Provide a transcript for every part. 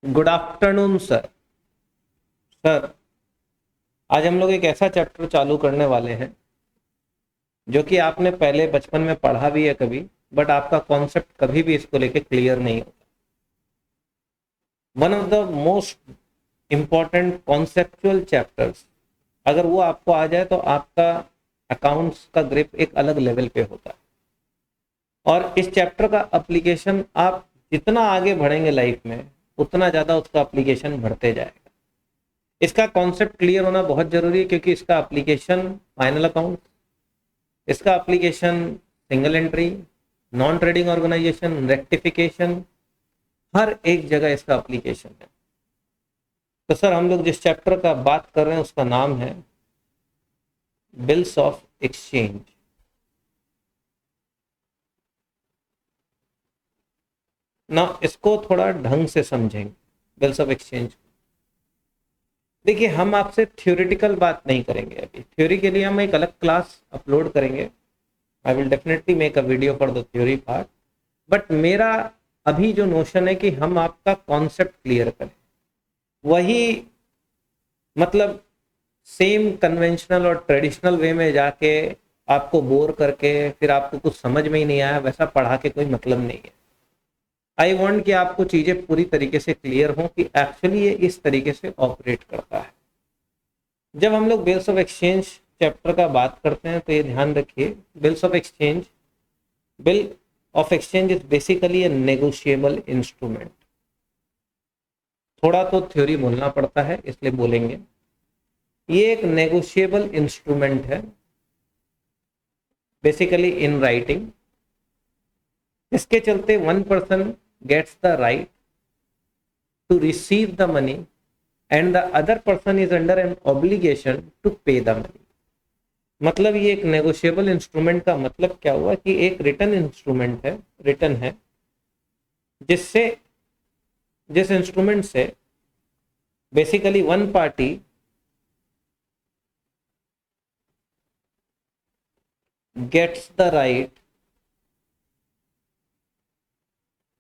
Good afternoon sir. Sir, आज हम लोग एक ऐसा चैप्टर चालू करने वाले हैं जो कि आपने पहले बचपन में पढ़ा भी है कभी, बट आपका कॉन्सेप्ट कभी भी इसको लेके क्लियर नहीं होता। One of the most important conceptual chapters, अगर वो आपको आ जाए तो आपका अकाउंट्स का ग्रिप एक अलग लेवल पे होता है। और इस चैप्टर का एप्लीकेशन आप जितना आगे बढ़ेंगे लाइफ में, उतना ज़्यादा उसका एप्लीकेशन बढ़ते जाएगा। इसका कॉन्सेप्ट क्लियर होना बहुत जरूरी है, क्योंकि इसका एप्लीकेशन फाइनल अकाउंट, इसका application single entry, non trading organisation, rectification, हर एक जगह इसका एप्लीकेशन है। तो सर, हम लोग जिस चैप्टर का बात कर रहे हैं उसका नाम है बिल्स ऑफ एक्सचेंज। ना इसको थोड़ा ढंग से समझेंगे। बिल्स ऑफ एक्सचेंज, देखिए, हम आपसे थ्योरेटिकल बात नहीं करेंगे। अभी थ्योरी के लिए हम एक अलग क्लास अपलोड करेंगे। I will definitely make a video for the theory part. But मेरा अभी जो नोशन है कि हम आपका कॉन्सेप्ट क्लियर करें, वही मतलब सेम कन्वेंशनल और ट्रेडिशनल वे में जाके आपको बोर करके फिर आपको कुछ समझ में ही नहीं आया, वैसा पढ़ा के कोई मतलब नहीं है। आई वांट कि आपको चीजें पूरी तरीके से क्लियर हों कि एक्चुअली ये इस तरीके से ऑपरेट करता है। जब हम लोग बिल्स ऑफ एक्सचेंज चैप्टर का बात करते हैं तो ये ध्यान रखिए, bills of exchange, bill of exchange is basically A negotiable instrument. थोड़ा तो थ्योरी बोलना पड़ता है, इसलिए बोलेंगे। ये एक नेगोशिएबल इंस्ट्रूमेंट है, बेसिकली इन राइटिंग। इसके चलते one person gets the right to receive the money and the other person is under an obligation to pay the money. मतलब ये एक नेगोशिएबल इंस्ट्रूमेंट का मतलब क्या हुआ कि एक रिटन इंस्ट्रूमेंट है, रिटन है, जिससे जिस इंस्ट्रूमेंट से basically one party gets the right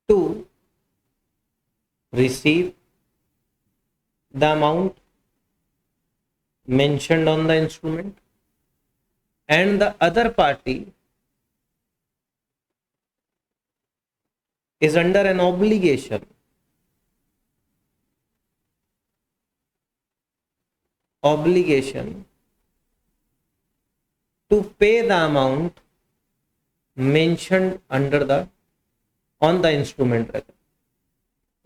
to receive the amount mentioned on the instrument, and the other party is under an obligation to pay the amount mentioned under the on the instrument।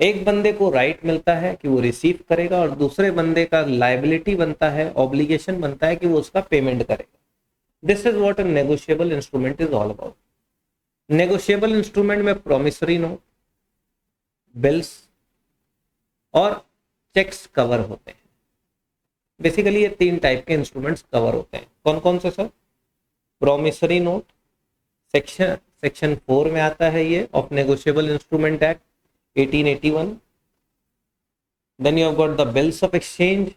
एक बंदे को right मिलता है कि वो receive करेगा, और दूसरे बंदे का लाइबिलिटी बनता है, ऑब्लिगेशन बनता है कि वो उसका पेमेंट करेगा। This is what a negotiable instrument is all about. Negotiable instrument में प्रोमिसरी नोट, बिल्स और चेक्स कवर होते हैं। बेसिकली ये तीन टाइप के इंस्ट्रूमेंट्स कवर होते हैं। कौन कौन से सर? प्रोमिसरी नोट, सेक्शन 4 में आता है ये, of negotiable instrument act 1881। Then you have got the bills of exchange,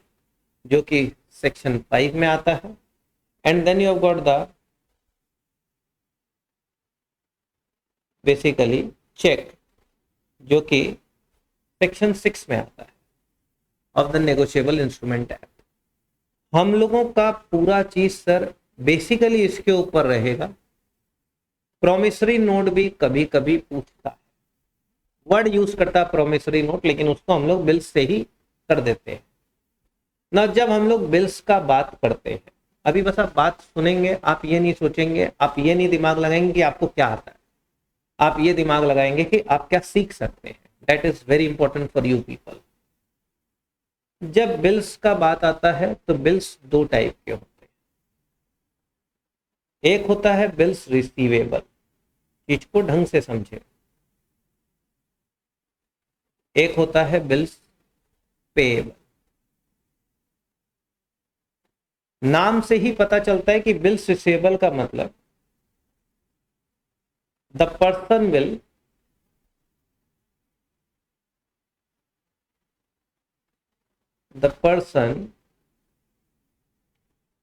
जो कि सेक्शन 5 में आता है। And then you have got the basically cheque, जो कि सेक्शन 6 में आता है of the negotiable instrument act. हम लोगों का पूरा चीज सर बेसिकली इसके ऊपर रहेगा। प्रोमिसरी नोट भी कभी कभी पूछता है, वर्ड यूज करता है प्रोमिसरी नोट, लेकिन उसको हम लोग बिल्स से ही कर देते हैं ना। जब हम लोग बिल्स का बात करते हैं, अभी बस आप बात सुनेंगे, आप ये नहीं सोचेंगे, आप ये नहीं दिमाग लगाएंगे कि आपको क्या आता है, आप ये दिमाग लगाएंगे कि आप क्या सीख सकते हैं। That is very important for you people. जब बिल्स का बात आता है तो बिल्स दो टाइप के होते हैं। एक होता है बिल्स रिसीवेबल, चीज को ढंग से समझे। एक होता है बिल्स पेएबल। नाम से ही पता चलता है कि बिल्स रिसीवेबल का मतलब the person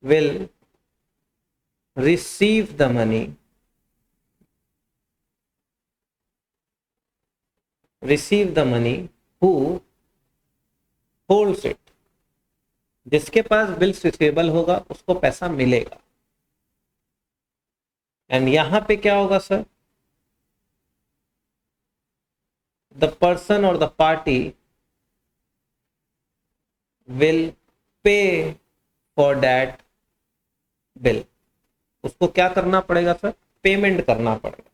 will receive the money who holds it. जिसके पास बिल्स रिसीवेबल होगा उसको पैसा मिलेगा। एंड यहां पे क्या होगा सर, द पर्सन और the party will pay for that bill. उसको क्या करना पड़ेगा सर, पेमेंट करना पड़ेगा।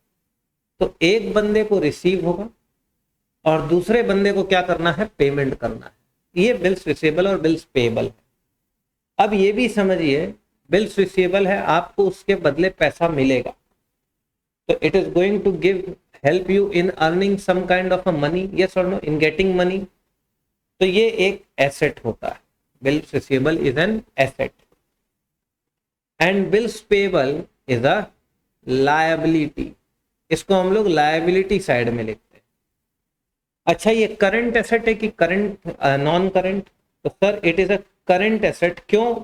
तो एक बंदे को रिसीव होगा और दूसरे बंदे को क्या करना है, पेमेंट करना है। ये बिल्स रिसीवेबल और बिल्स पेएबल है। अब ये भी समझिए, बिल्स रिसीवेबल है, आपको उसके बदले पैसा मिलेगा, तो it is going to give help you in earning some kind of a money, yes और नो, इन गेटिंग मनी। तो ये एक एसेट होता है। Bills receivable is an asset and bills payable is a liability. इसको हम लोग liability side में लिखते हैं। अच्छा, ये करंट एसेट है कि करंट नॉन करंट? तो sir it is a current asset. क्यों?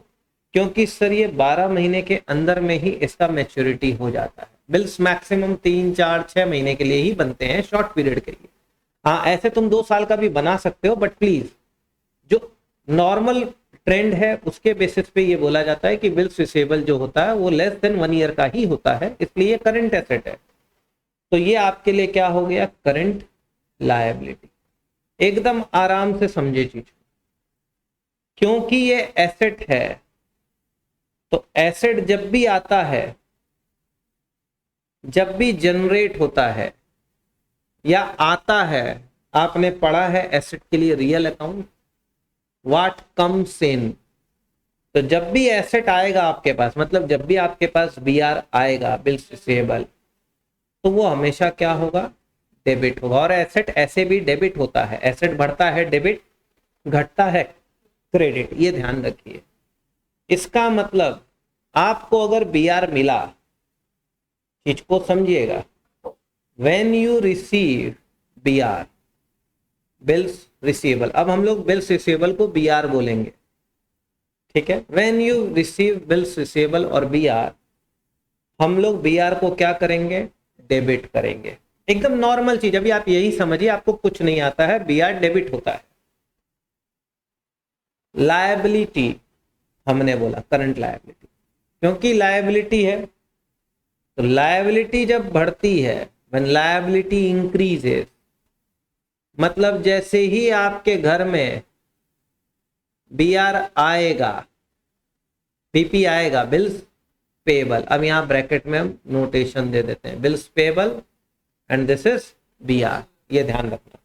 क्योंकि सर ये 12 महीने के अंदर में ही इसका मैच्योरिटी हो जाता है। बिल्स मैक्सिमम 3, 4, 6 महीने के लिए ही बनते हैं, शॉर्ट पीरियड के लिए। हाँ, ऐसे तुम 2 साल का भी बना सकते हो, बट प्लीज जो नॉर्मल ट्रेंड है उसके बेसिस पे ये बोला जाता है कि बिल्स रिसीवेबल जो होता है वो लेस देन 1 ईयर का ही होता है, इसलिए करंट एसेट है। तो ये आपके लिए क्या हो गया, करंट लायबिलिटी। एकदम आराम से समझे चीज, क्योंकि ये एसेट है। तो एसेट जब भी आता है, जब भी जनरेट होता है या आता है, आपने पढ़ा है एसेट के लिए real account, what comes in. तो जब भी एसेट आएगा आपके पास, मतलब जब भी आपके पास बीआर आएगा, बिल्स रिसीवेबल, तो वो हमेशा क्या होगा, डेबिट होगा। और एसेट ऐसे भी डेबिट होता है, एसेट बढ़ता है डेबिट, घटता है क्रेडिट, ये ध्यान रखिए। इसका मतलब आपको अगर बीआर मिला, चीज को समझिएगा, when you receive BR, bills receivable, अब हम लोग बिल्स रिसीवेबल को बीआर बोलेंगे, ठीक है। When you receive bills receivable और बीआर, हम लोग बीआर को क्या करेंगे, डेबिट करेंगे। एकदम नॉर्मल चीज, अभी आप यही समझिए, आपको कुछ नहीं आता है, बीआर डेबिट होता है। लायबिलिटी हमने बोला करंट लायबिलिटी, क्योंकि लायबिलिटी है, तो लायबिलिटी जब बढ़ती है, व्हेन लायबिलिटी इंक्रीजेस, मतलब जैसे ही आपके घर में बीआर आएगा, बीपी आएगा, बिल्स पेएबल। अब यहां ब्रैकेट में हम नोटेशन दे देते हैं, bills payable and this is BR, ये ध्यान रखना।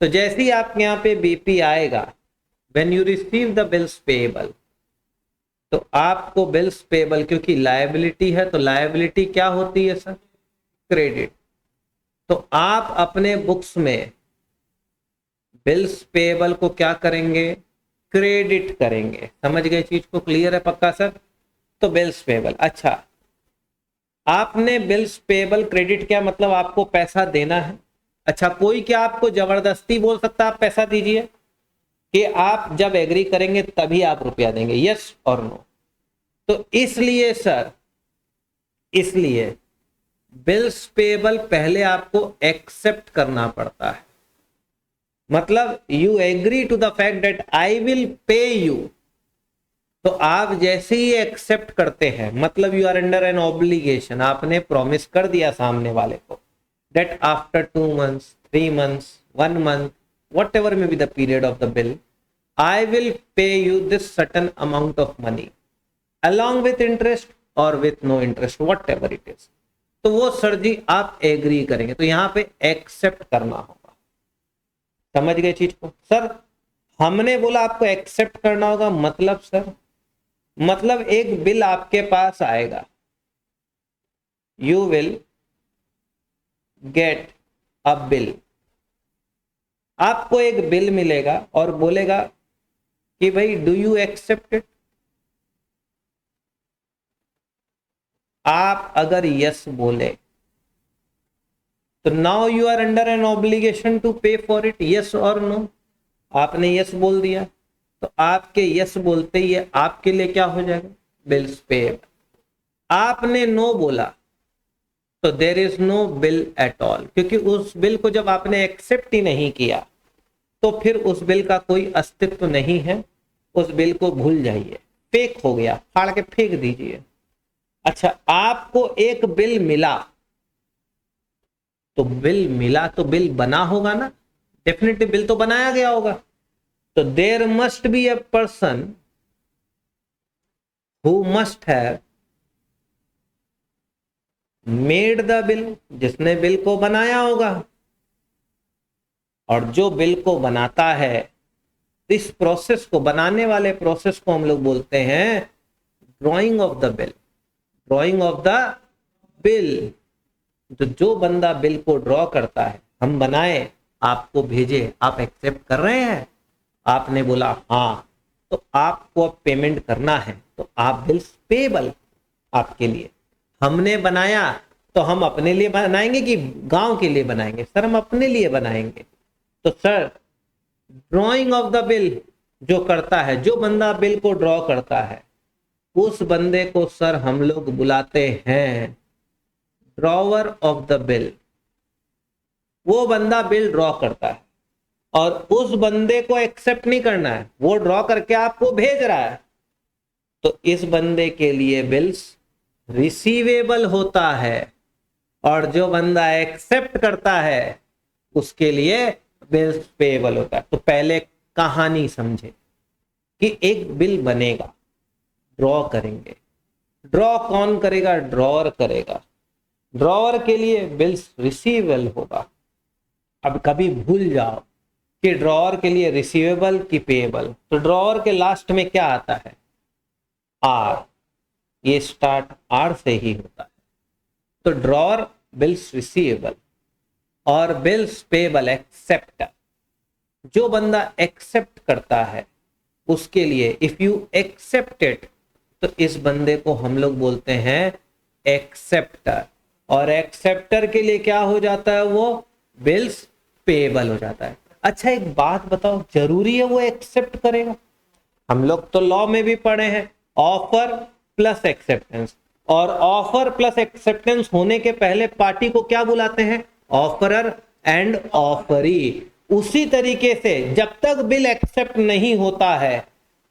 तो जैसे ही आपके यहाँ पे बीपी आएगा, when you receive the bills payable, तो आपको बिल्स पेएबल, क्योंकि लायबिलिटी है, तो लायबिलिटी क्या होती है सर, क्रेडिट। तो आप अपने बुक्स में बिल्स पेएबल को क्या करेंगे, क्रेडिट करेंगे। समझ गए चीज को, क्लियर है पक्का सर? तो बिल्स पेएबल, अच्छा आपने बिल्स पेएबल क्रेडिट किया, मतलब आपको पैसा देना है। अच्छा, कोई क्या आपको जबरदस्ती बोल सकता है आप पैसा दीजिए, कि आप जब एग्री करेंगे तभी आप रुपया देंगे, यस और नो? तो इसलिए सर, इसलिए बिल्स पेएबल पहले आपको एक्सेप्ट करना पड़ता है। मतलब you agree to the fact that I will pay you. तो आप जैसे ही एक्सेप्ट करते हैं, मतलब you are under an obligation, आपने प्रॉमिस कर दिया सामने वाले को that after 2 months, 3 months, 1 month, whatever may be the period of the bill, I will pay you this certain amount of money along with interest or with no interest, whatever it is। तो वो sir जी आप agree करेंगे, तो यहां पे accept करना होगा। समझ गए चीज को? सर हमने बोला आपको एक्सेप्ट करना होगा, मतलब सर, मतलब एक बिल आपके पास आएगा, you will get a bill, आपको एक बिल मिलेगा और बोलेगा कि भाई डू यू एक्सेप्ट इट। आप अगर यस बोले तो now you are under an obligation to pay for it, yes और नो। आपने यस बोल दिया, तो आपके यस बोलते ही आपके लिए क्या हो जाएगा, बिल्स पेएबल। आपने नो बोला तो there is no bill at all, क्योंकि उस बिल को जब आपने एक्सेप्ट ही नहीं किया तो फिर उस बिल का कोई अस्तित्व नहीं है, उस बिल को भूल जाइए, फेक हो गया, फाड़ के फेंक दीजिए। अच्छा, आपको एक बिल मिला, तो बिल मिला तो बिल बना होगा ना, डेफिनेटली बिल तो बनाया गया होगा। तो there must be a person who must have made the bill, जिसने बिल को बनाया होगा। और जो बिल को बनाता है, इस प्रोसेस को, बनाने वाले प्रोसेस को हम लोग बोलते हैं drying of the bill. Drying of the bill, तो जो बंदा बिल को ड्रॉ करता है, हम बनाए, आपको भेजे, आप एक्सेप्ट कर रहे हैं, आपने बोला हाँ, तो आपको अब पेमेंट करना है, तो आप बिल्स पेबल आपके लिए। हमने बनाया तो हम अपने लिए बनाएंगे कि गांव के लिए बनाएंगे? सर हम अपने लिए बनाएंगे। तो sir drawing of the bill जो करता है, जो बंदा बिल को ड्रॉ करता है, उस बंदे को सर हम लोग बुलाते हैं ड्रॉवर ऑफ द बिल। वो बंदा बिल ड्रॉ करता है और उस बंदे को एक्सेप्ट नहीं करना है, वो ड्रॉ करके आपको भेज रहा है, तो इस बंदे के लिए बिल्स रिसीवेबल होता है। और जो बंदा एक्सेप्ट करता है उसके लिए बिल्स पेएबल होता है। तो पहले कहानी समझे कि एक बिल बनेगा, ड्रॉ करेंगे, ड्रॉ कौन करेगा? ड्रॉअर करेगा। ड्रॉअर के लिए बिल्स रिसीवेबल होगा। अब कभी भूल जाओ कि ड्रॉअर के लिए रिसीवेबल की पेएबल, तो ड्रॉअर के लास्ट में क्या आता है? आर। ये स्टार्ट आर से ही होता है। तो ड्रॉअर बिल्स रिसीवेबल और बिल्स पेएबल एक्सेप्टर। जो बंदा एक्सेप्ट करता है उसके लिए, इफ यू एक्सेप्ट इट, तो इस बंदे को हम लोग बोलते हैं एक्सेप्टर। और एक्सेप्टर के लिए क्या हो जाता है? वो बिल्स पेएबल हो जाता है। अच्छा एक बात बताओ, जरूरी है वो एक्सेप्ट करेगा? हम लोग तो लॉ में भी पढ़े हैं ऑफर प्लस एक्सेप्टेंस, और ऑफर प्लस एक्सेप्टेंस होने के पहले पार्टी को क्या बुलाते हैं? Offeror and offeree. उसी तरीके से जब तक बिल एक्सेप्ट नहीं होता है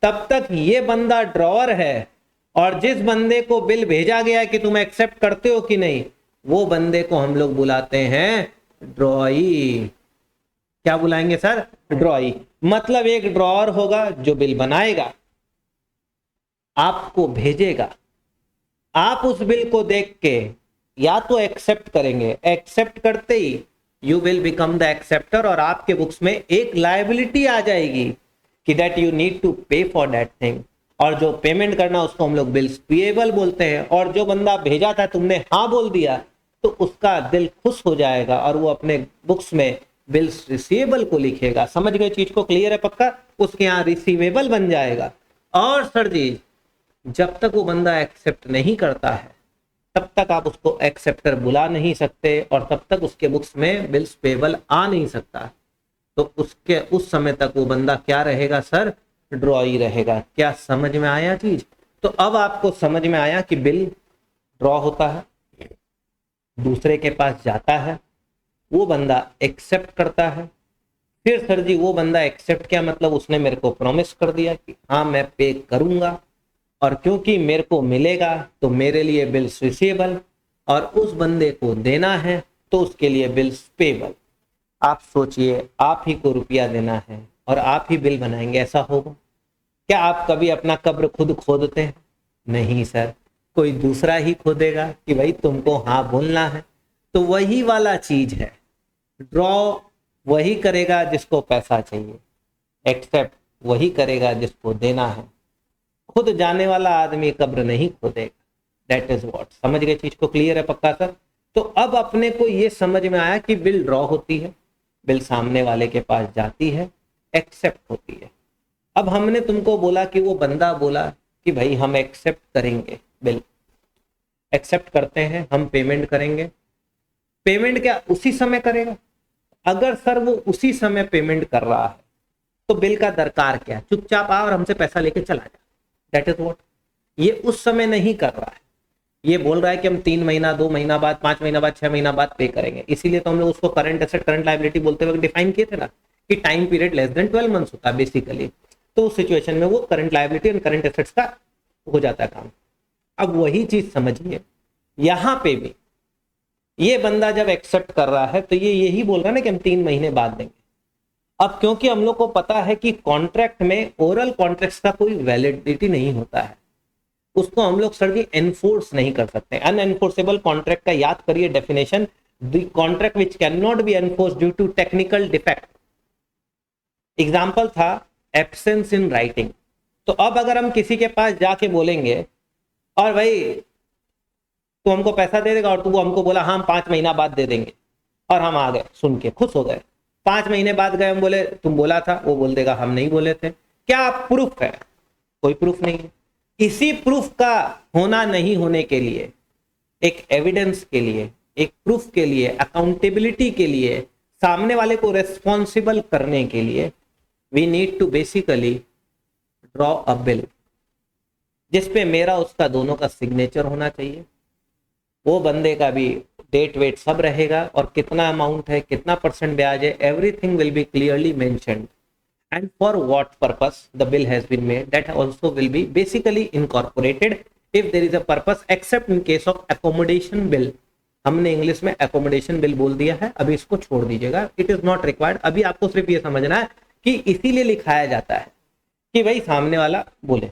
तब तक ये बंदा ड्रॉअर है, और जिस बंदे को बिल भेजा गया है कि तुम एक्सेप्ट करते हो कि नहीं, वो बंदे को हम लोग बुलाते हैं ड्रॉई। क्या बुलाएंगे सर? ड्रॉई। मतलब एक ड्रॉअर होगा जो बिल बनाएगा, आपको भेजेगा, आप उस बिल को देख के या तो एक्सेप्ट करेंगे, एक्सेप्ट करते ही you will become the acceptor, और आपके बुक्स में एक लायबिलिटी आ जाएगी कि that you need to pay for that thing. और जो पेमेंट करना उसको हम लोग बिल्स पेएबल बोलते हैं। और जो बंदा भेजा था तुमने हाँ बोल दिया, तो उसका दिल खुश हो जाएगा और वो अपने बुक्स में बिल्स रिसीवेबल को लिखेगा। समझ गए चीज को? क्लियर है पक्का? उसके यहाँ रिसीवेबल बन जाएगा। और सर जी जब तक वो बंदा एक्सेप्ट नहीं करता है तब तक आप उसको एक्सेप्टर बुला नहीं सकते, और तब तक उसके बुक्स में बिल्स पेएबल आ नहीं सकता। तो उसके उस समय तक वो बंदा क्या रहेगा सर? ड्रॉई रहेगा। क्या समझ में आया चीज? तो अब आपको समझ में आया कि बिल ड्रॉ होता है, दूसरे के पास जाता है, वो बंदा एक्सेप्ट करता है। फिर सर जी वो बंदा एक्सेप्ट, क्या मतलब? उसने मेरे को प्रॉमिस कर दिया कि हाँ मैं पे करूंगा, और क्योंकि मेरे को मिलेगा तो मेरे लिए बिल्स रिसीवेबल, और उस बंदे को देना है तो उसके लिए बिल्स पेएबल। आप सोचिए आप ही को रुपया देना है और आप ही बिल बनाएंगे, ऐसा होगा क्या? आप कभी अपना कब्र खुद खोदते हैं? नहीं सर, कोई दूसरा ही खोदेगा कि भाई तुमको हाँ बोलना है। तो वही वाला चीज है, ड्रॉ वही करेगा जिसको पैसा चाहिए, एक्सेप्ट वही करेगा जिसको देना है। खुद जाने वाला आदमी कब्र नहीं खोदेगा। That is what. समझ गए चीज को? क्लियर है पक्का सर? तो अब अपने को ये समझ में आया कि बिल ड्रॉ होती है, बिल सामने वाले के पास जाती है, एक्सेप्ट होती है। अब हमने तुमको बोला कि वो बंदा बोला कि भाई हम एक्सेप्ट करेंगे, बिल एक्सेप्ट करते हैं, हम पेमेंट करेंगे। पेमेंट क्या उसी समय करेगा? अगर सर वो उसी समय पेमेंट कर रहा है तो बिल का दरकार क्या? चुपचाप आ और हमसे पैसा लेके चला जा। That is what. ये उस समय नहीं कर रहा है, ये बोल रहा है कि हम 3 महीना, 2 महीना बाद, 5 महीना बाद, 6 महीना बाद पे करेंगे। इसीलिए तो हम लोग उसको करंट एसेट, करंट लायबिलिटी बोलते हुए डिफाइन किए थे ना, कि time period less than 12 months होता है बेसिकली, तो उस सिचुएशन में वो current liability and current assets का हो जाता है काम। अब वही चीज समझिए यहां पे भी, ये बंदा जब एक्सेप्ट कर रहा है तो ये यही बोल रहा है ना कि हम 3 महीने बाद देंगे। अब क्योंकि हम लोग को पता है कि कॉन्ट्रैक्ट में ओरल कॉन्ट्रैक्ट का कोई वैलिडिटी नहीं होता है, उसको हम लोग सर जी एनफोर्स नहीं कर सकते। अनएनफोर्सेबल कॉन्ट्रैक्ट का याद करिए definition, the contract which can not be enforce due to technical defect. Example था एब्सेंस इन राइटिंग। तो अब अगर हम किसी के पास जाके बोलेंगे और भाई तू हमको पैसा दे देगा, और तू हमको बोला हाँ हम 5 महीना बाद दे देंगे, और हम आ गए सुन के खुश हो गए, 5 महीने बाद गए हम बोले तुम बोला था, वो बोल देगा हम नहीं बोले थे, क्या प्रूफ है? कोई प्रूफ नहीं है। इसी प्रूफ का होना नहीं होने के लिए, एक एविडेंस के लिए, एक प्रूफ के लिए, अकाउंटेबिलिटी के लिए, सामने वाले को रेस्पॉन्सिबल करने के लिए we need to basically draw a bill, जिसपे मेरा उसका दोनों का सिग्नेचर होना चाहिए, वो बंदे का भी डेट वेट सब रहेगा, और कितना अमाउंट है, कितना परसेंट ब्याज है, everything will be clearly mentioned, and for what purpose the bill has been made, that also will be basically incorporated if there is a purpose, except in case of accommodation bill। हमने English में accommodation bill बोल दिया है, अभी इसको छोड़ दीजिएगा, it is not required। अभी आपको सिर्फ ये समझना है कि इसीलिए लिखाया जाता है कि भाई सामने वाला बोले,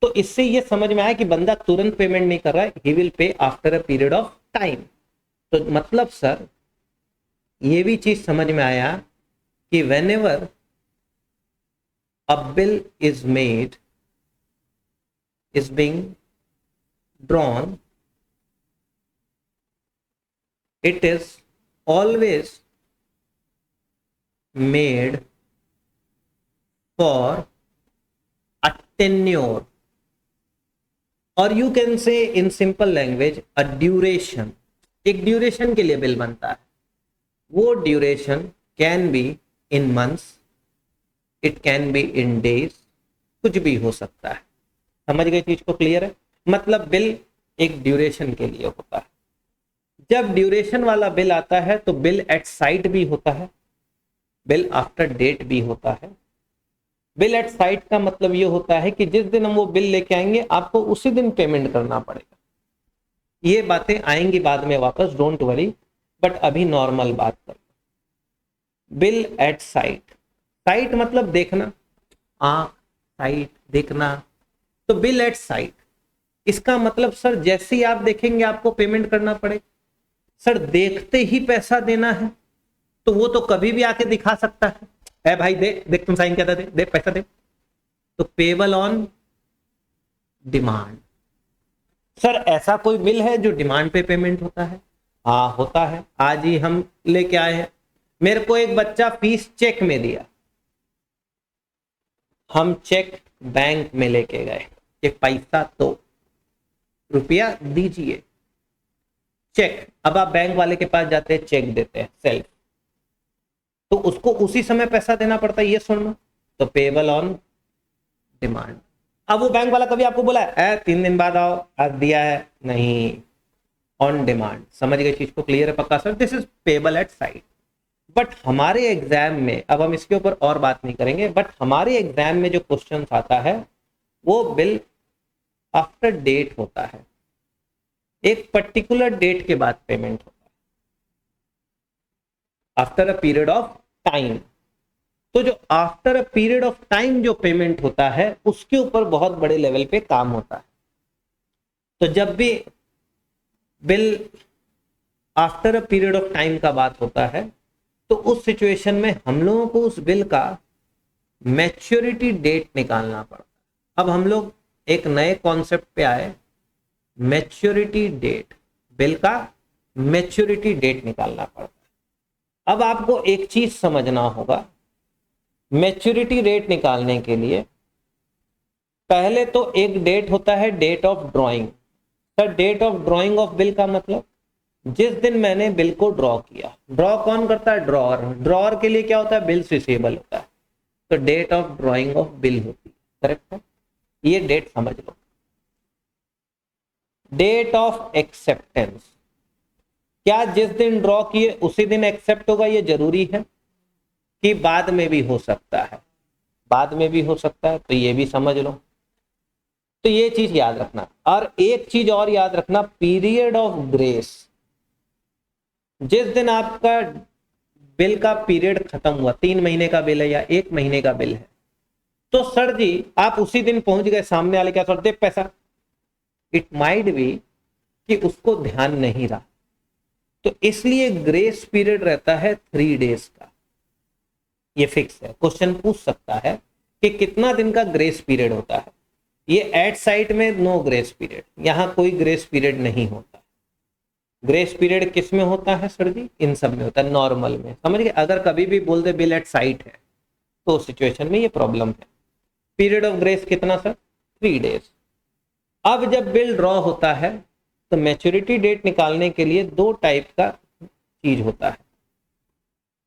तो इससे ये समझ में आया कि बंदा तुरंत पेमेंट नहीं कर रहा है, he will pay after a period of time। तो मतलब सर ये भी चीज समझ में आया कि whenever a bill is made, is being drawn, it is always made for a tenure, or you can say in simple language a duration। एक ड्यूरेशन के लिए बिल बनता है, वो duration can be in months, it can be in days, कुछ भी हो सकता है। समझ गए चीज को? क्लियर है? मतलब बिल एक ड्यूरेशन के लिए होता है। जब ड्यूरेशन वाला बिल आता है तो बिल एट साइट भी होता है, बिल आफ्टर डेट भी होता है। बिल एट साइट का मतलब ये होता है कि जिस दिन हम वो बिल लेके आएंगे आपको उसी दिन पेमेंट करना पड़ेगा। ये बातें आएंगी बाद में वापस, डोंट वरी, बट अभी नॉर्मल बात कर। बिल एट साइट, साइट मतलब देखना, आंख, साइट देखना, तो बिल एट साइट, इसका मतलब सर जैसे ही आप देखेंगे आपको पेमेंट करना पड़ेगा। सर देखते ही पैसा देना है तो वो तो कभी भी आके दिखा सकता है, ए भाई दे, देख तुम साइन क्या था, दे, दे पैसा दे। तो पेबल ऑन डिमांड। सर ऐसा कोई बिल है जो डिमांड पे पेमेंट होता है? हाँ होता है। आज ही हम लेके आए हैं, मेरे को एक बच्चा फीस चेक में दिया, हम चेक बैंक में लेके गए कि पैसा तो रुपया दीजिए, चेक। अब आप बैंक वाले के पास जाते हैं, चेक देते हैं सेल्फ, तो उसको उसी समय पैसा देना पड़ता है, ये सुनना। तो पेबल ऑन डिमांड। अब वो बैंक वाला कभी आपको बोला है 3 दिन बाद आओ, आज दिया है? नहीं, ऑन डिमांड। समझ गए चीज को? क्लियर है पक्का sir? This is payable eight site. But हमारे एग्जाम में, अब हम इसके ऊपर और बात नहीं करेंगे, बट हमारे एग्जाम में जो क्वेश्चन आता है वो बिल आफ्टर डेट होता है, एक पर्टिकुलर डेट के बाद पेमेंट होता है, after a period of time. तो जो after a period of time जो पेमेंट होता है उसके ऊपर बहुत बड़े लेवल पे काम होता है। तो जब भी bill after a period of time का बात होता है तो उस सिचुएशन में हम लोगों को उस बिल का मैच्योरिटी डेट निकालना पड़ता है। अब हम लोग एक नए कॉन्सेप्ट पे आए, मैच्योरिटी डेट, बिल का मैच्योरिटी डेट निकालना पड़ता है। अब आपको एक चीज समझना होगा, मैच्योरिटी रेट निकालने के लिए पहले तो एक डेट होता है, date of drawing. Sir date of drawing of bill का मतलब जिस दिन मैंने बिल को ड्रॉ किया। ड्रॉ कौन करता है? ड्रॉअर। ड्रॉअर के लिए क्या होता है? बिल्स रिसीवेबल होता है, तो date of drawing of bill होती है। करेक्ट है? ये डेट समझ लो। डेट ऑफ कि बाद में भी हो सकता है, बाद में भी हो सकता है, तो ये भी समझ लो। तो ये चीज याद रखना। और एक चीज और याद रखना, पीरियड ऑफ ग्रेस, जिस दिन आपका बिल का पीरियड खत्म हुआ, 3 महीने का बिल है या 1 महीने का बिल है, तो सर जी आप उसी दिन पहुंच गए, सामने वाले क्या सर दे पैसा, इट माइट बी कि उसको ध्यान नहीं रहा, तो इसलिए ग्रेस पीरियड रहता है 3 डेज का। ये फिक्स है, क्वेश्चन पूछ सकता है कि कितना दिन का ग्रेस पीरियड होता है। ये एट साइट में नो ग्रेस पीरियड, यहां कोई ग्रेस पीरियड नहीं होता। ग्रेस पीरियड किस में होता है सर जी? इन सब में होता है, नॉर्मल में, समझ गए। अगर कभी भी बोल दे बिल एट साइट है तो सिचुएशन में ये प्रॉब्लम है। पीरियड ऑफ ग्रेस कितना सर? 3 डेज। अब जब बिल ड्रॉ होता है तो मैच्योरिटी डेट निकालने के लिए 2 टाइप का चीज होता है,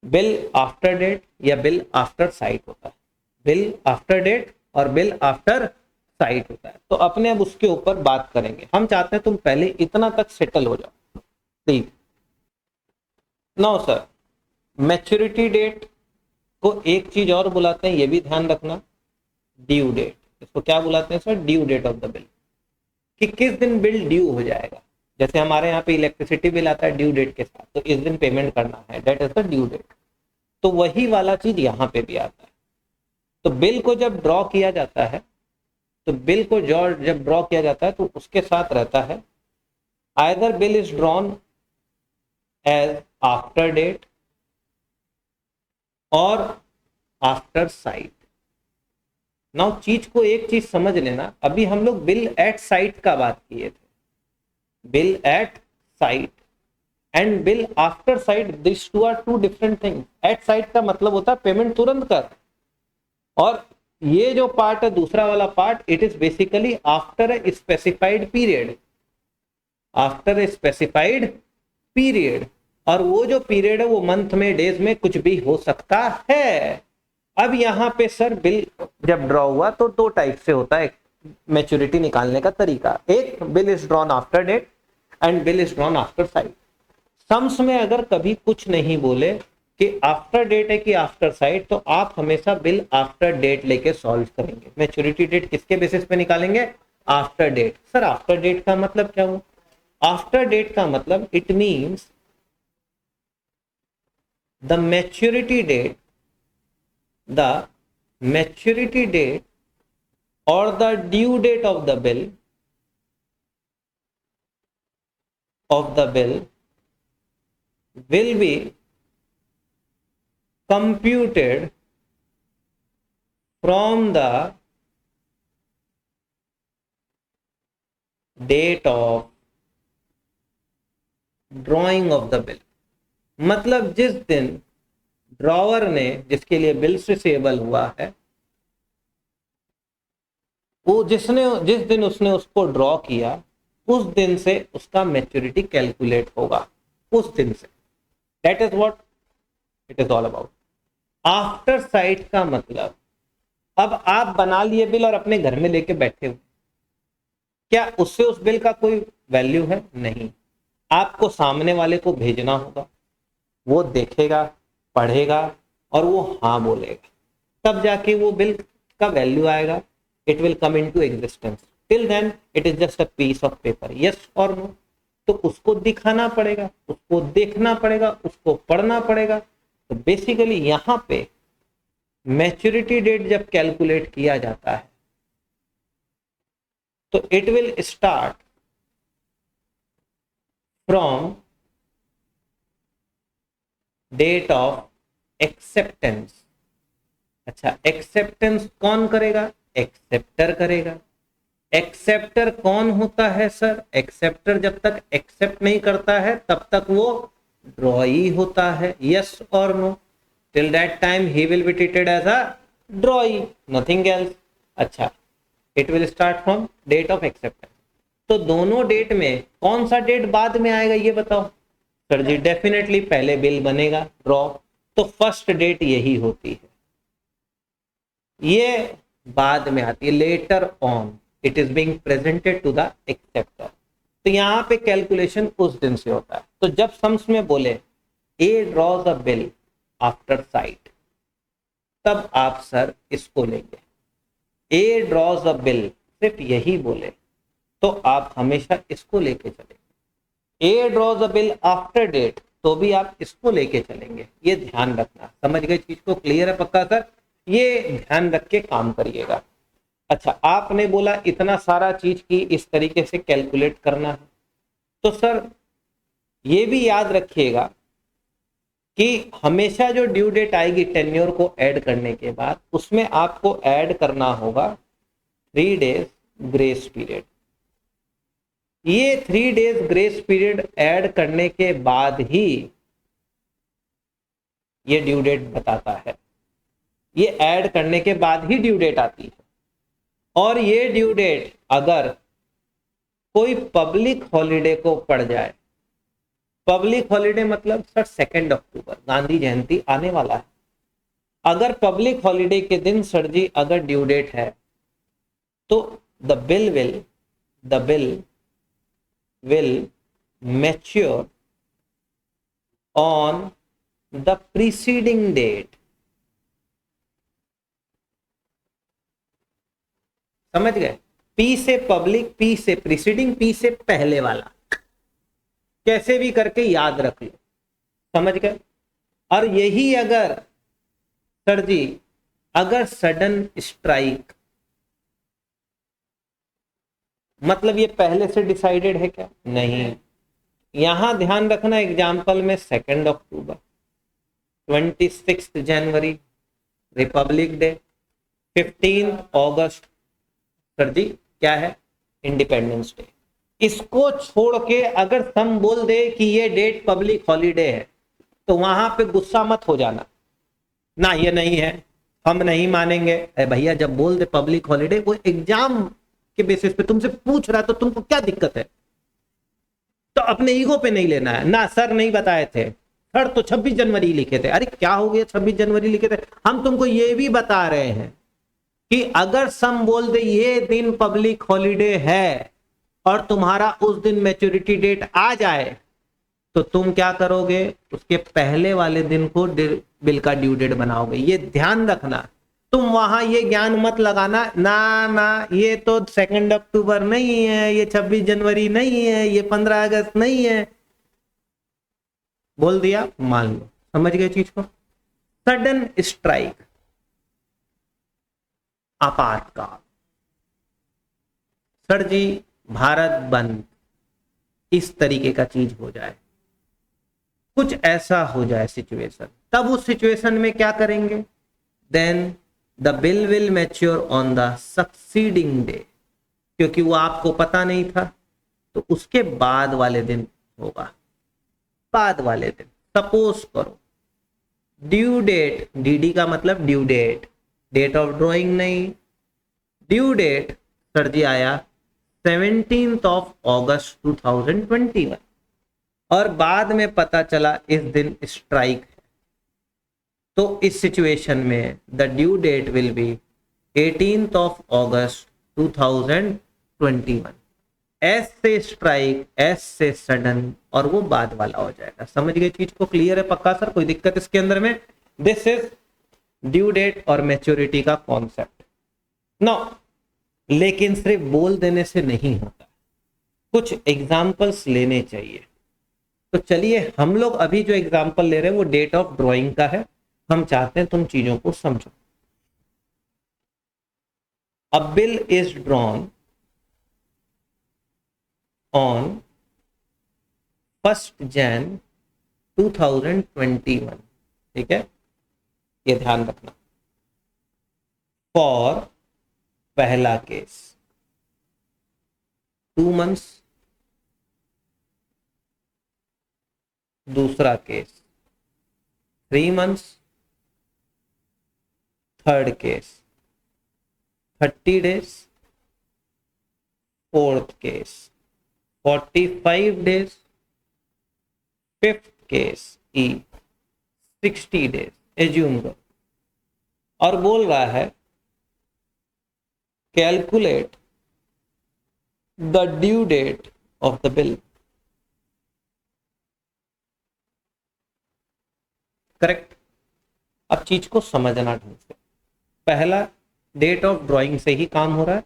बिल आफ्टर डेट या बिल आफ्टर साइट होता है। बिल आफ्टर डेट और बिल आफ्टर साइट होता है। तो अपने अब उसके ऊपर बात करेंगे। हम चाहते हैं तुम पहले इतना तक सेटल हो जाओ, ठीक। नो सर, मैच्योरिटी डेट को एक चीज और बुलाते हैं, ये भी ध्यान रखना, ड्यू डेट। इसको क्या बुलाते हैं sir? Due date of the bill, कि किस दिन बिल ड्यू हो जाएगा। जैसे हमारे यहाँ पे इलेक्ट्रिसिटी बिल आता है ड्यू डेट के साथ, तो इस दिन पेमेंट करना है, date is the due date. तो वही वाला चीज यहाँ पे भी आता है। तो बिल को जब ड्रॉ किया जाता है, तो बिल को जब ड्रॉ किया जाता है तो उसके साथ रहता है either bill is drawn as after date और आफ्टर साइट। नाउ चीज को एक चीज समझ लेना, अभी हम लोग बिल एट साइट का बात किए थे, bill at sight and bill after sight, this two are two different things. At sight का मतलब होता है पेमेंट तुरंत कर, और ये जो पार्ट है दूसरा वाला part, it is basically after a specified period, after a specified period. और वो जो पीरियड है वो मंथ में, डेज में, कुछ भी हो सकता है। अब यहाँ पे सर बिल जब ड्रॉ हुआ तो 2 टाइप से होता है मैच्योरिटी निकालने का तरीका। एक, bill is drawn after date and bill is drawn after sight. Sums में अगर कभी कुछ नहीं बोले कि आफ्टर डेट है कि आफ्टर साइट, तो आप हमेशा बिल आफ्टर डेट लेके सॉल्व करेंगे। मैच्योरिटी डेट किसके बेसिस पे निकालेंगे? After date. Sir after date का मतलब क्या हुआ? आफ्टर डेट का मतलब it means the maturity date, the maturity date or the due date of the bill will be computed from the date of drawing of the bill। मतलब जिस दिन drawer ने, जिसके लिए बिल रिसीवेबल हुआ है, वो जिस दिन उसने उसको ड्रॉ किया, उस दिन से उसका मैच्योरिटी कैलकुलेट होगा, उस दिन से। That is what it is all about. After site का मतलब, अब आप बना लिए बिल और अपने घर में लेके बैठे हुए, क्या उससे उस बिल का कोई वैल्यू है? नहीं। आपको सामने वाले को भेजना होगा, वो देखेगा, पढ़ेगा और वो हाँ बोलेगा, तब जाके वो बिल का वैल्यू आएगा, it will come into existence. Till then it is just a piece of paper, yes और नो। तो उसको दिखाना पड़ेगा, उसको देखना पड़ेगा, उसको पढ़ना पड़ेगा। तो बेसिकली यहाँ पे मैच्योरिटी डेट जब कैलकुलेट किया जाता है तो it will start from date of acceptance. अच्छा, एक्सेप्टेंस कौन करेगा? एक्सेप्टर करेगा। एक्सेप्टर कौन होता है सर? एक्सेप्टर जब तक एक्सेप्ट नहीं करता है तब तक वो ड्रॉई होता है, यस और no. Till that time he will be treated as a drawee, nothing else. अच्छा, it will start from date of acceptance. तो दोनों डेट में कौन सा डेट बाद में आएगा ये बताओ? सर जी डेफिनेटली पहले बिल बनेगा ड्रॉ, तो फर्स्ट डेट यही होती है, ये बाद में आती है, later on it is being presented to the acceptor. तो यहाँ पे कैलकुलेशन उस दिन से होता है। तो जब सम्स में बोले A draws a bill after sight, तब आप सर इसको लेंगे। ए ड्रॉज अ बिल, सिर्फ यही बोले तो आप हमेशा इसको लेके चलेंगे। A draws a bill after date, तो भी आप इसको लेके चलेंगे। ये ध्यान रखना, समझ गए चीज को? क्लियर है पक्का सर? ये ध्यान रख के काम करिएगा। अच्छा, आपने बोला इतना सारा चीज की इस तरीके से कैलकुलेट करना है, तो सर ये भी याद रखिएगा कि हमेशा जो ड्यू डेट आएगी टेन्योर को ऐड करने के बाद, उसमें आपको ऐड करना होगा 3 डेज ग्रेस पीरियड। ये 3 डेज ग्रेस पीरियड ऐड करने के बाद ही ये ड्यू डेट बताता है। ये ऐड करने के बाद ही ड्यू डेट आती है। और ये ड्यू डेट अगर कोई पब्लिक हॉलिडे को पड़ जाए, पब्लिक हॉलिडे मतलब सर 2 अक्टूबर गांधी जयंती आने वाला है, अगर पब्लिक हॉलिडे के दिन सर जी अगर ड्यू डेट है, तो the bill will mature on the preceding date. समझ गए? पी से पब्लिक, पी से प्रीसीडिंग, पी से पहले वाला, कैसे भी करके याद रख लो। समझ गए? और यही अगर सर जी अगर सडन स्ट्राइक, मतलब ये पहले से डिसाइडेड है क्या? नहीं। यहां ध्यान रखना, एग्जाम्पल में 2 अक्टूबर, 26 जनवरी रिपब्लिक डे, 15 अगस्त सर जी क्या है? Independence day. इसको छोड़ के अगर हम बोल दे कि ये डेट पब्लिक हॉलीडे है, तो वहां पे गुस्सा मत हो जाना, ना ये नहीं है, हम नहीं मानेंगे। अरे भैया, जब बोल दे पब्लिक हॉलीडे, वो एग्जाम के बेसिस पे तुमसे पूछ रहा है, तो तुमको क्या दिक्कत है? तो अपने ईगो पे नहीं लेना है ना। सर नहीं बताए थे, सर तो 26 जनवरी लिखे थे। अरे क्या हो गया 26 जनवरी लिखे थे? हम तुमको ये भी बता रहे हैं कि अगर सम बोल दे ये दिन पब्लिक हॉलीडे है और तुम्हारा उस दिन मैच्योरिटी डेट आ जाए, तो तुम क्या करोगे? उसके पहले वाले दिन को बिल का ड्यू डेट बनाओगे। ये ध्यान रखना। तुम वहां ये ज्ञान मत लगाना ना ये तो 2 अक्टूबर नहीं है, ये 26 जनवरी नहीं है, ये 15 अगस्त नहीं है, बोल दिया मान लो। समझ गए चीज को? सडन स्ट्राइक, आपातकाल, सर जी भारत बंद, इस तरीके का चीज हो जाए, कुछ ऐसा हो जाए सिचुएशन, तब उस सिचुएशन में क्या करेंगे? Then the bill will mature on the succeeding day, क्योंकि वो आपको पता नहीं था, तो उसके बाद वाले दिन होगा। बाद वाले दिन, सपोज करो ड्यू डेट, डीडी का मतलब due date, date of drawing नहीं, ड्यू डेट सर जी आया 17 अगस्त 2021, और बाद में पता चला इस दिन स्ट्राइक है, तो इस सिचुएशन में the due date will be 18 August 2021। S से स्ट्राइक, एस से सडन, और वो बाद वाला हो जाएगा। समझ गए चीज को? क्लियर है पक्का सर? कोई दिक्कत इसके अंदर में? दिस इज ड्यू डेट और मैच्योरिटी का कॉन्सेप्ट। नो, लेकिन सिर्फ बोल देने से नहीं होता, कुछ एग्जाम्पल्स लेने चाहिए। तो चलिए, हम लोग अभी जो एग्जाम्पल ले रहे हैं वो डेट ऑफ ड्रॉइंग का है। हम चाहते हैं तुम चीजों को समझो। A bill is drawn on 1 January 2021, ठीक है? ये ध्यान रखना। फॉर पहला केस 2 मंथ्स, दूसरा case 3 months, third case 30 days, fourth case 45 days, fifth case ई 60 डेज एज्यूम करो। और बोल रहा है calculate the due date of the bill. Correct? अब चीज को समझना ढंग से। पहला, डेट ऑफ ड्राइंग से ही काम हो रहा है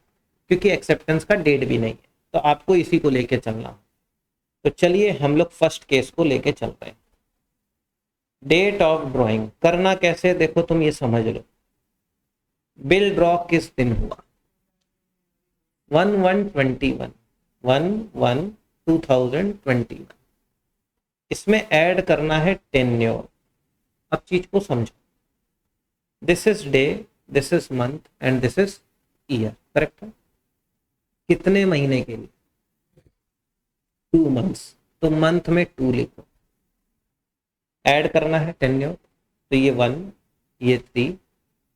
क्योंकि एक्सेप्टेंस का डेट भी नहीं है, तो आपको इसी को लेके चलना। तो चलिए हम लोग फर्स्ट केस को लेके चल रहे हैं। डेट ऑफ ड्राइंग करना कैसे, देखो तुम ये समझ लो। बिल ड्रॉ किस दिन हुआ? 1121, 11/2021। इसमें ऐड करना है टेन्योर। अब चीज को समझो, this is day, this is month and this is year, correct है? कितने महीने के लिए? 2 मंथ्स, तो मंथ में 2 लिखो। ऐड करना है टेन्योर, तो ये 1, ये 3,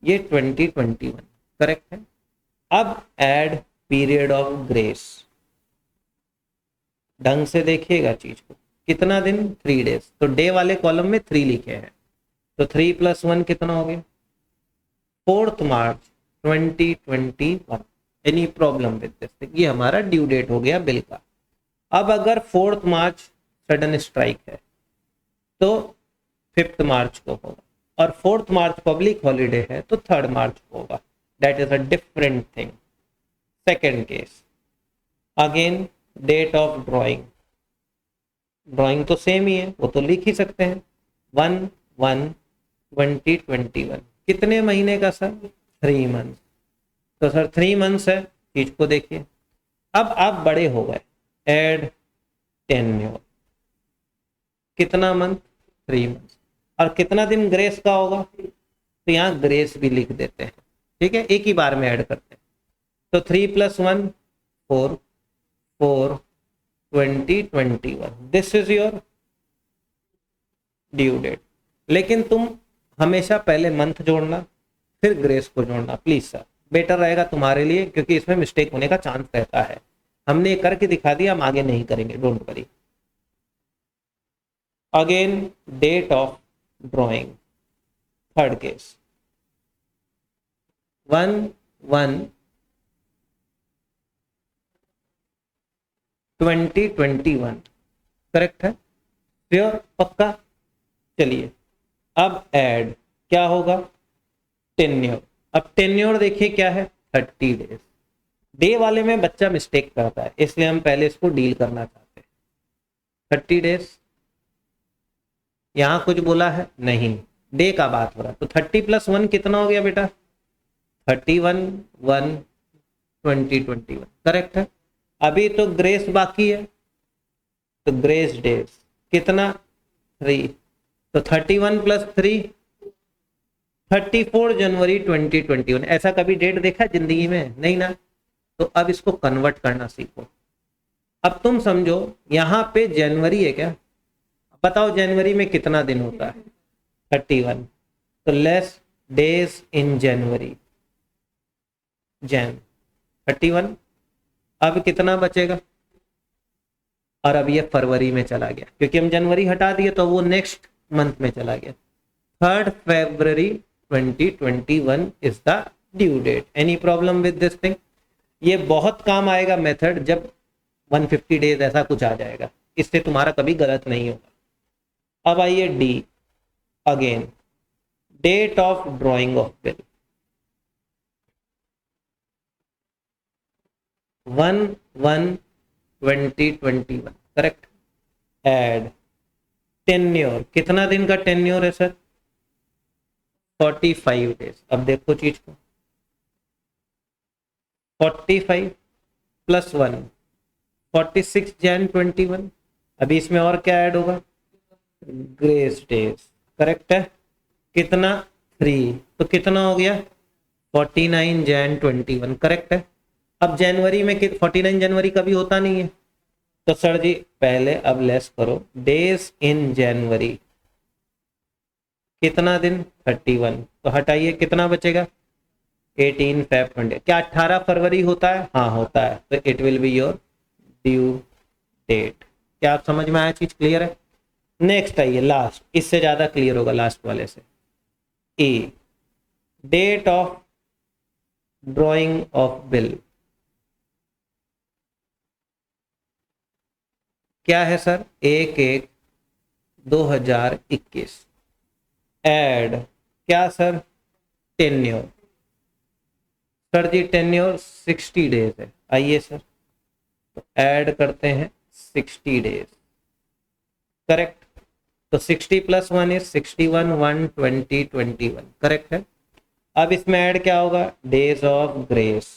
ये 2021, करेक्ट है? अब ऐड पीरियड ऑफ ग्रेस। ढंग से देखिएगा चीज को, कितना दिन? 3 डेज। तो डे वाले कॉलम में 3 लिखे हैं, तो 3 + 1 कितना हो गया? 4 मार्च 2021। Any problem with this? ये हमारा ड्यू डेट हो गया बिल का। अब अगर 4 मार्च सडन स्ट्राइक है तो 5 मार्च को होगा, और 4 मार्च पब्लिक हॉलीडे है तो 3 मार्च को होगा। That is a different thing. Second case, again date of drawing. Drawing तो सेम ही है, वो तो लिख ही सकते हैं। 1/1/2021। कितने महीने का सर? 3 मंथ। तो सर 3 मंथ्स है, चीज को देखिए। अब आप बड़े हो गए, एड टेन्योर। कितना मंथ? 3 मंथ। और कितना दिन ग्रेस का होगा? तो यहाँ ग्रेस भी लिख देते हैं, ठीक है, एक ही बार में ऐड करते हैं। तो 3 + 1 4, 4/2021। This is your due date. लेकिन तुम हमेशा पहले मंथ जोड़ना फिर ग्रेस को जोड़ना, प्लीज सर, बेटर रहेगा तुम्हारे लिए, क्योंकि इसमें मिस्टेक होने का चांस रहता है। हमने ये करके दिखा दिया, हम आगे नहीं करेंगे, don't worry. Again date of drawing, third case, 1/1/2021, correct है? श्योर, पक्का? चलिए अब ऐड क्या होगा? टेन्योर। अब टेन्योर देखिए क्या है? 30 डेज। डे वाले में बच्चा मिस्टेक करता है, इसलिए हम पहले इसको डील करना चाहते हैं। 30 डेज, यहां कुछ बोला है नहीं, डे का बात हो रहा है। तो 30 + 1 कितना हो गया बेटा? 31/1/2021, करेक्ट है? अभी तो ग्रेस बाकी है, तो ग्रेस डेज कितना? 3। तो 31 + 3 34 जनवरी 2021। ऐसा कभी डेट देखा जिंदगी में? नहीं ना। तो अब इसको कन्वर्ट करना सीखो। अब तुम समझो, यहां पे जनवरी है क्या? बताओ जनवरी में कितना दिन होता है? 31। तो लेस डेज इन जनवरी, जैन 31। अब कितना बचेगा? और अब ये फरवरी में चला गया, क्योंकि हम जनवरी हटा दिए तो वो नेक्स्ट मंथ में चला गया। 3 February 2021 is the due date. Any problem with this thing? ये बहुत काम आएगा मेथड, जब 150 डेज ऐसा कुछ आ जाएगा, इससे तुम्हारा कभी गलत नहीं होगा। अब आइए D, again date of drawing of bill. 1/1/2021, correct? Add tenure. कितना दिन का टेन्योर है सर? 45 डेज। अब देखो चीज को, 45 + 1 46 जैन 21। अभी इसमें और क्या ऐड होगा? ग्रेस डेज, करेक्ट है? कितना? 3। तो कितना हो गया? 49 जैन 21, करेक्ट है? अब जनवरी में 49 जनवरी कभी होता नहीं है, तो सर जी पहले अब लेस करो, डेज इन जनवरी कितना दिन? 31। तो हटाइए, कितना बचेगा? 18 Feb 20। क्या 18 फरवरी होता है? हाँ होता है, तो it will be your due date. क्या आप समझ में आया? चीज क्लियर है? नेक्स्ट आइए, लास्ट, इससे ज्यादा क्लियर होगा लास्ट वाले से। A, date of drawing of bill. क्या है सर? 1/1/2021। ऐड क्या sir? Tenure. Sir ji tenure 60 days है। आइए सर, तो ऐड करते हैं 60 डेज। करेक्ट। तो 60 प्लस 1 इज 61, 1 20 21। करेक्ट है। अब इसमें ऐड क्या होगा? Days of grace.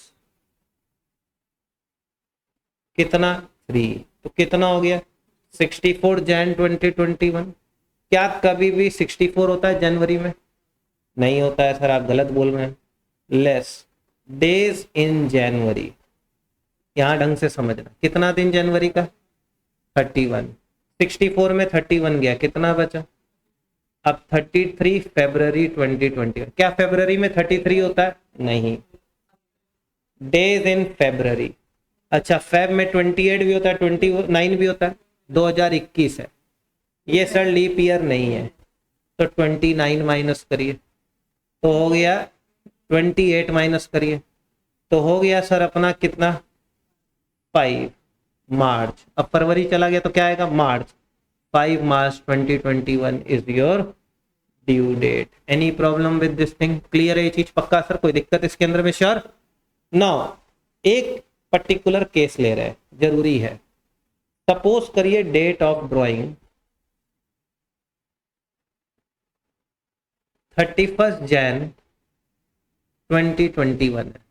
कितना? 3। तो कितना हो गया? 64 जैन 2021। क्या कभी भी 64 होता है जनवरी में? नहीं होता है सर, आप गलत बोल रहे हैं। लेस डेज इन जनवरी। यहां ढंग से समझना, कितना दिन जनवरी का? 31। 64 में 31 गया, कितना बचा? अब 33 फरवरी 2021। क्या फरवरी में 33 होता है? नहीं। डेज इन फरवरी। अच्छा, फेब में 28 भी होता है, 29 भी होता है। 2021 है ये सर, लीप ईयर नहीं है। तो 29 माइनस करिए तो हो गया 28, माइनस करिए तो हो गया सर अपना कितना? 5 मार्च। अब फरवरी चला गया तो क्या आएगा? मार्च। 5 March 2021 is your due date. Any problem with this thing? Clear है ये चीज? पक्का सर? कोई दिक्कत इसके अंदर में? श्योर? नाउ एक पर्टिकुलर केस ले रहे हैं, जरूरी है। सपोज करिए डेट ऑफ ड्राइंग 31 जैन 2021 है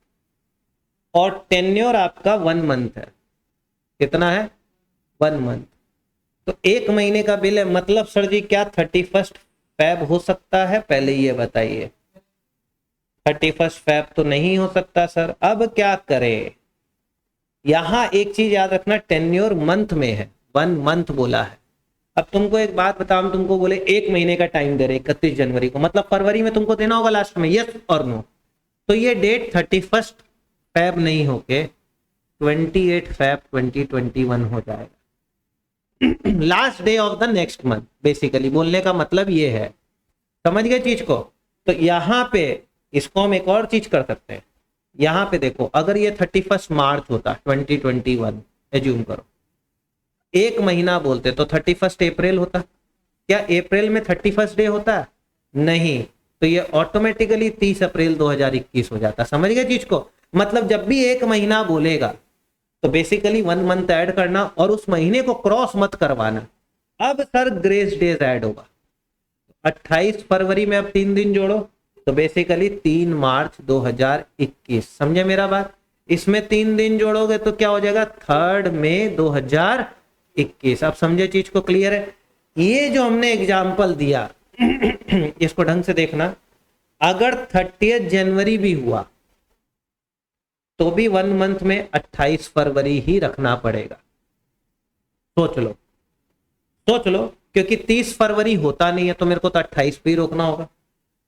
और टेन्योर आपका 1 मंथ है। कितना है? 1 मंथ। तो 1 महीने का बिल है, मतलब सर जी क्या 31 फैब हो सकता है? पहले ये बताइए। 31 फैब तो नहीं हो सकता सर। अब क्या करें? यहां एक चीज याद रखना, टेन्योर मंथ में है, 1 मंथ बोला है। अब तुमको एक बात बताऊं, तुमको बोले 1 महीने का टाइम दे रहे 31 जनवरी को, मतलब फरवरी में तुमको देना होगा लास्ट में, यस और नो। तो ये डेट 31 फैब नहीं होके 28 फैब 2021 हो जाएगा। Last day of the next month. Basically बोलने का मतलब ये है, समझ गए चीज को? तो यहां पे इसको हम एक और चीज कर सकते हैं। यहां पे देखो, अगर ये 31 मार्च होता 2021, एज्यूम करो 1 महीना बोलते तो 31 अप्रैल होता। क्या अप्रैल में 31 डे होता है? नहीं। तो ये ऑटोमेटिकली 30 अप्रैल 2021 हो जाता। समझ गए चीज को? मतलब जब भी 1 महीना बोलेगा तो बेसिकली 1 मंथ ऐड करना और उस महीने को क्रॉस मत करवाना। अब सर ग्रेस डेज ऐड होगा। 28 फरवरी में अब 3 दिन जोड़ो तो बेसिकली 3 मार्च 2021। समझे मेरा बात? इसमें 3 दिन जोड़ोगे तो क्या हो जाएगा? 3 मई 2021। आप समझे चीज को? क्लियर है? ये जो हमने एग्जाम्पल दिया इसको ढंग से देखना। अगर 30 जनवरी भी हुआ तो भी 1 मंथ में 28 फरवरी ही रखना पड़ेगा। सोच लो, सोच लो, क्योंकि 30 फरवरी होता नहीं है तो मेरे को तो 28 पे ही रोकना होगा।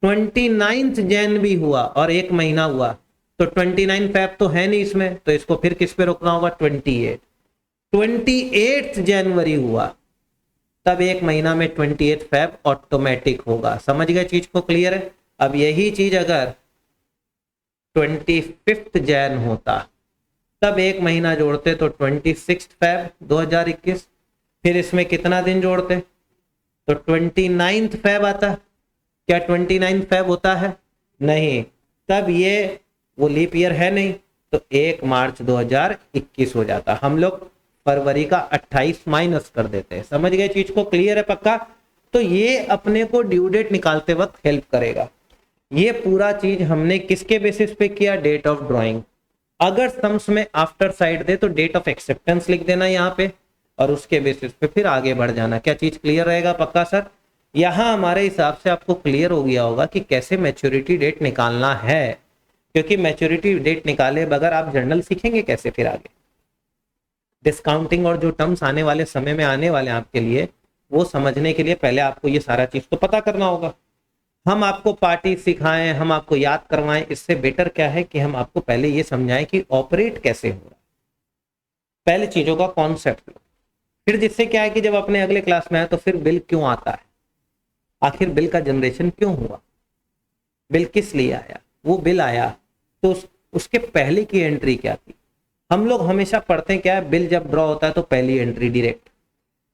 29 जैन भी हुआ और 1 महीना हुआ तो 29 फैब तो है नहीं इसमें, तो इसको फिर किस पे रोकना होगा? 28। 28 जनवरी हुआ तब 1 महीना में 28 फैब ऑटोमेटिक होगा। समझ गए चीज को? क्लियर है? अब यही चीज अगर 25 जैन होता तब 1 महीना जोड़ते तो 26 फैब 2021। फिर इसमें कितना दिन जोड़ते तो 29 फैब आता। क्या 29 फैब होता है? नहीं। तब ये वो लीप ईयर है नहीं तो 1 मार्च 2021 हो जाता। हम लोग फरवरी का 28 माइनस कर देते हैं। समझ गए चीज को? क्लियर है? पक्का? तो ये अपने को ड्यू डेट निकालते वक्त हेल्प करेगा। ये पूरा चीज हमने किसके बेसिस पे किया? Date of drawing. अगर सम्स में आफ्टर साइड दे तो डेट ऑफ एक्सेप्टेंस लिख देना यहाँ पे और उसके बेसिस पे फिर आगे बढ़ जाना। क्या चीज क्लियर रहेगा? पक्का सर? यहाँ हमारे हिसाब से आपको क्लियर हो गया होगा कि कैसे मैच्योरिटी डेट निकालना है, क्योंकि मैच्योरिटी डेट निकाले बगैर आप जर्नल सीखेंगे कैसे फिर आगे? डिस्काउंटिंग और जो टर्म्स आने वाले समय में आने वाले आपके लिए, वो समझने के लिए पहले आपको ये सारा चीज तो पता करना होगा। हम आपको पार्टी सिखाएं, हम आपको याद करवाएं, इससे बेटर क्या है कि हम आपको पहले ये समझाएं कि ऑपरेट कैसे हो रहा है। पहले चीजों का कॉन्सेप्ट लो, फिर जिससे क्या है कि जब अपने अगले क्लास में आए तो फिर बिल क्यों आता है, आखिर बिल का जनरेशन क्यों हुआ, बिल किस लिए आया, वो बिल आया तो उसके पहले की एंट्री क्या थी। हम लोग हमेशा पढ़ते हैं क्या है, बिल जब ड्रॉ होता है तो पहली entry direct.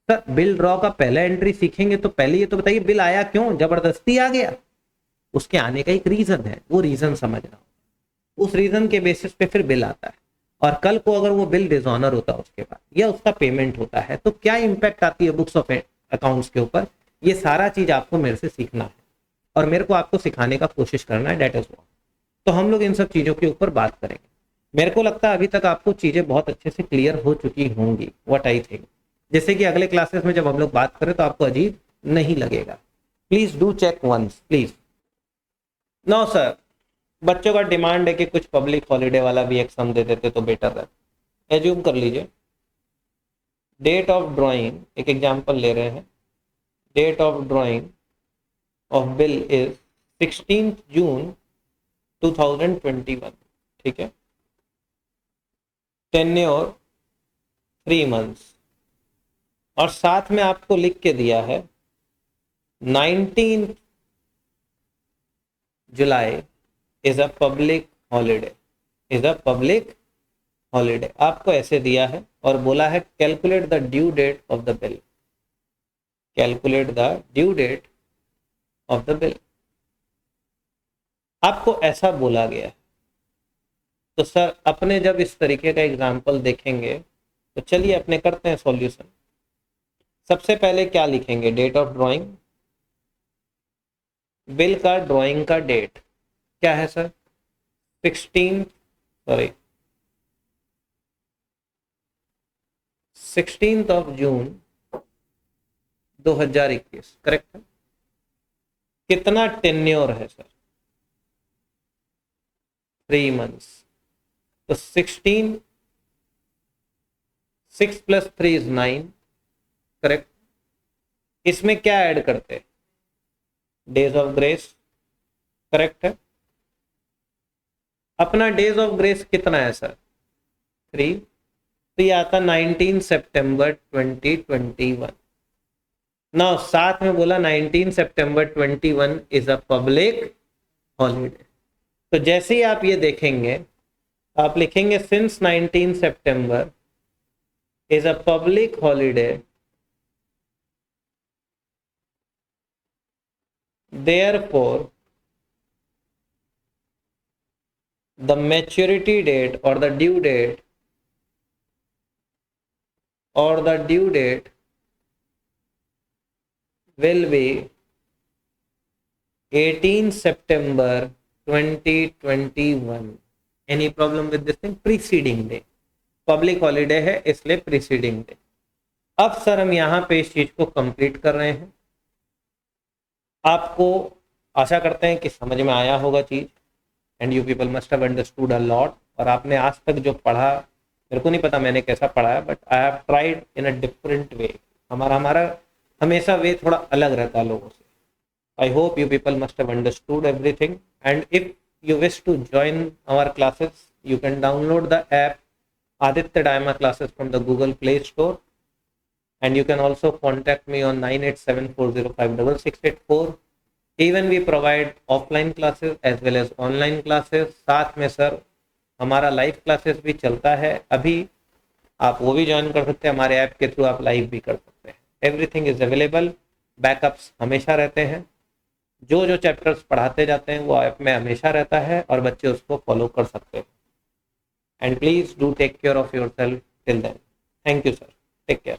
Sir bill draw का पहला एंट्री सीखेंगे तो पहले ये तो बताइए बिल आया क्यों, जबरदस्ती आ गया? उसके आने का एक रीजन है, वो रीजन समझना, उस रीजन के बेसिस पे फिर बिल आता है। और कल को अगर वो बिल डिसऑनर होता है उसके बाद या उसका पेमेंट होता है तो क्या इंपैक्ट आती है बुक्स ऑफ अकाउंट्स के ऊपर, ये सारा चीज आपको मेरे से सीखना है और मेरे को आपको सिखाने का कोशिश करना है, डेट इज वॉट। तो हम लोग इन सब चीजों के ऊपर बात करेंगे। मेरे को लगता है अभी तक आपको चीजें बहुत अच्छे से क्लियर हो चुकी होंगी, व्हाट आई थिंक, जैसे कि अगले क्लासेस में जब हम लोग बात करें तो आपको अजीब नहीं लगेगा। Please do check once please. No sir, बच्चों का डिमांड है कि कुछ पब्लिक हॉलीडे वाला भी एग्जाम दे देते तो बेटर रहता। एज्यूम कर लीजिए डेट ऑफ ड्राइंग, एक एग्जांपल ले रहे हैं, date of drawing of bill is 16 June 2021, ठीक है, टेन्योर 3 months, और साथ में आपको लिख के दिया है 19 July is a public holiday, is a public holiday, आपको ऐसे दिया है और बोला है calculate the due date of the bill, calculate the due date of the bill, आपको ऐसा बोला गया है। तो सर अपने जब इस तरीके का एग्जाम्पल देखेंगे तो चलिए अपने करते हैं सॉल्यूशन। सबसे पहले क्या लिखेंगे, डेट ऑफ ड्राइंग, बिल का ड्राइंग का डेट क्या है sir, 16th of June 2021, correct है। कितना टेन्योर है सर, 3 months, तो 16, 6 + 3 = 9, करेक्ट। इसमें क्या ऐड करते हैं, डेज ऑफ ग्रेस, करेक्ट है। अपना डेज ऑफ ग्रेस कितना है सर, 3, तो ये आता 19 सितंबर 2021 ना, साथ में बोला 19 सितंबर 21 इज अ पब्लिक हॉलीडे। तो जैसे ही आप ये देखेंगे आप लिखेंगे since 19 September is a public holiday, therefore the maturity date or the due date will be 18 September 2021। Any problem with this thing? Preceding day, public holiday है इसलिए प्रीसीडिंग डे। अब सर हम यहाँ पे इस चीज को कंप्लीट कर रहे हैं, आपको आशा करते हैं कि समझ में आया होगा चीज, and you people must have understood a lot. और आपने आज तक जो पढ़ा, मेरे को नहीं पता मैंने कैसा पढ़ा है, but I have tried in a different way. हमारा हमेशा वे थोड़ा अलग रहता है लोगों से। I hope you people must have understood everything, and if you wish to join our classes, you can download the app Aditya Daima Classes from the Google Play Store, and you can also contact me on 9874056684। Even we provide offline classes as well as online classes। साथ में sir हमारा live classes भी चलता है, अभी आप वो भी ज्वाइन कर सकते हैं, हमारे ऐप के थ्रू आप लाइव भी कर सकते हैं। एवरीथिंग इज अवेलेबल, बैकअप्स हमेशा रहते हैं, जो जो चैप्टर्स पढ़ाते जाते हैं वो ऐप में हमेशा रहता है और बच्चे उसको फॉलो कर सकते हैं। And please do take care of yourself till then. Thank you sir, take care.